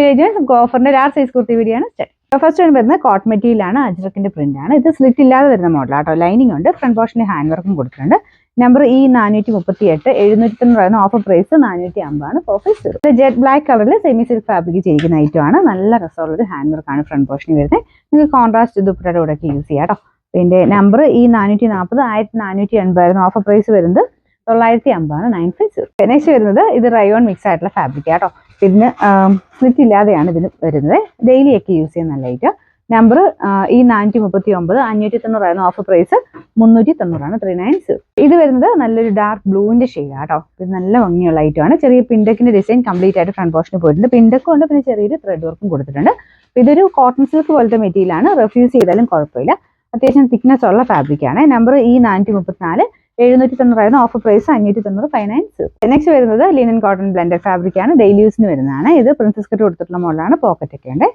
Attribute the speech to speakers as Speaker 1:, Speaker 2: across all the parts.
Speaker 1: ലേജൻസ് നമുക്ക് ഓഫറിന്റെ large size kurti video ആണ് start. First one വരുന്നത് കോട്ടൺ മെറ്റീരിയലാണ്, അജ്രക്കിന്റെ പ്രിന്റ് ആണ്. ഇത് സ്ലിറ്റ് ഇല്ലാതെ വരുന്ന മോഡലാണ് കേട്ടോ. ലൈനിങ് ഉണ്ട്, ഫ്രണ്ട് പോർഷനിൽ ഹാൻഡ് വർക്കും കൊടുത്തിട്ടുണ്ട്. Number E438, 790 offer price 450 450. ഇത് ജെറ്റ് ബ്ലാക്ക് കളറിൽ സെമി സിൽക്ക് ഫാബ്രിക് ചെയ്തിരിക്കുന്ന ഐറ്റം ആണ്. നല്ല രസമുള്ള ഒരു ഹാൻഡ് വർക്കാണ് ഫ്രണ്ട് പോർഷനിൽ വരുന്നത്. നിങ്ങൾക്ക് കോൺട്രാസ്റ്റ് ദുപ്പട്ടയുടെ കൂടെ ഒക്കെ യൂസ് ചെയ്യാം കേട്ടോ. പിന്നെ നമ്പർ E440, 1480 ഓഫർ പ്രൈസ് വരുന്നത് 950 950. നെക്സ്റ്റ് വരുന്നത് ഇത് റയോൺ മിക്സ് ആയിട്ടുള്ള ഫാബ്രിക് കേട്ടോ. ഇതിന് സ്ലിറ്റ് ഇല്ലാതെയാണ് ഇതിന് വരുന്നത്. ഡെയിലി ഒക്കെ യൂസ് ചെയ്യുന്ന നല്ല item. Number E439, 590 offer price 390 390. ഇത് വരുന്നത് നല്ലൊരു ഡാർക്ക് ബ്ലൂവിന്റെ ഷെയ്ഡാണ് കേട്ടോ. ഇത് നല്ല ഭംഗിയുള്ള ഐറ്റം ആണ്. ചെറിയ പിൻഡക്കിന്റെ ഡിസൈൻ കംപ്ലീറ്റ് ആയിട്ട് ഫ്രണ്ട് പോർഷനിൽ പോയിട്ടുണ്ട്. പിൻഡക്കും ഉണ്ട്, പിന്നെ ചെറിയൊരു ത്രെഡ് വർക്കും കൊടുത്തിട്ടുണ്ട്. ഇതൊരു കോട്ടൺ സിൽക്ക് പോലത്തെ മെറ്റീരിയൽ ആണ്. റെഫ്യൂസ് ചെയ്താലും കുഴപ്പമില്ല. അത്യാവശ്യം തിക്നെസ് ഉള്ള ഫാബ്രിക് ആണ്. Number E434, 790 offer price 590 590. Next വരുന്നത് ലിനൻ കോട്ടൺ ബ്ലെൻഡഡ് ഫാബ്രിക് ആണ്. ഡെയിലി യൂസിന് വരുന്നതാണ്. ഇത് പ്രിൻസസ് കട്ട് കൊടുത്തിട്ടുള്ള മോഡലാണ്. പോക്കറ്റ് ഒക്കെ ഉണ്ട്.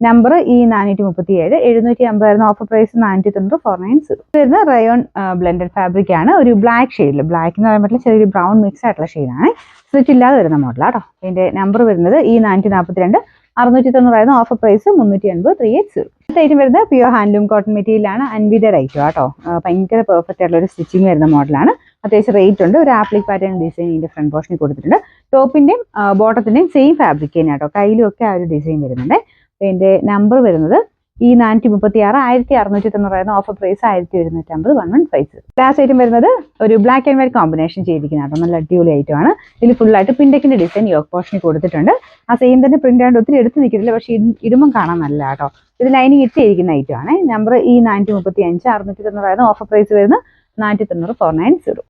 Speaker 1: Number E437, 750 offer price 490 490. വരുന്ന റയോൺ ബ്ലെൻഡഡ് ഫാബ്രിക് ആണ്. ഒരു ബ്ലാക്ക് ഷെയ്ഡിൽ, ബ്ലാക്ക് എന്ന് പറയാൻ പറ്റില്ല, ചെറിയൊരു ബ്രൗൺ മിക്സ് ആയിട്ടുള്ള ഷെയ്ഡാണ്. സ്ലിറ്റ് ഇല്ലാതെ വരുന്ന മോഡലാട്ടോ. ഇതിന്റെ നമ്പർ വരുന്നത് E442, 690 ഓഫർ പ്രൈസ് 380 380. ഐറ്റം വരുന്നത് പ്യുവർ ഹാൻഡ്ലൂം കോട്ടൺ മെറ്റീരിയൽ ആണ്. അൻവിയുടെ ഐറ്റം കേട്ടോ. ഭയങ്കര പെർഫെക്റ്റ് ആയിട്ടുള്ള ഒരു സ്റ്റിച്ചിങ് വരുന്ന മോഡലാണ്. അത്യാവശ്യം റേറ്റ് ഉണ്ട്. ഒരു ആപ്ലിക് പാറ്റേൺ ഡിസൈൻ ഇതിന്റെ ഫ്രണ്ട് പോർഷനിൽ കൊടുത്തിട്ടുണ്ട്. ടോപ്പിന്റെയും ബോട്ടത്തിന്റെയും സെയിം ഫാബ്രിക് തന്നെ കേട്ടോ. കയ്യിലും ഒക്കെ ആ ഒരു ഡിസൈൻ വരുന്നുണ്ട്. ഇതിന്റെ നമ്പർ വരുന്നത് E436, 1690 offer price 1150 115. Last item വരുന്നത് ഒരു ബ്ലാക്ക് ആൻഡ് വൈറ്റ് കോമ്പിനേഷൻ ചെയ്തിരിക്കുന്ന കേട്ടോ. നല്ല അടിപൊളി ഐറ്റം ആണ്. ഇതിൽ ഫുൾ ആയിട്ട് പിൻഡക്കിന്റെ ഡിസൈൻ യോക്ക് പോർഷനിൽ കൊടുത്തിട്ടുണ്ട്. ആ സെയിം തന്നെ പ്രിന്റ് ആയിട്ട് ഒത്തിരി എടുത്ത് നിൽക്കുന്നില്ല, പക്ഷേ ഇടുമ്പം കാണാൻ നല്ല കേട്ടോ. ഇത് ലൈനിങ് ഇട്ടിരിക്കുന്ന ഐറ്റം ആണ്. നമ്പർ E435, 690 ഓഫർ പ്രൈസ് വരുന്നത് 490 490.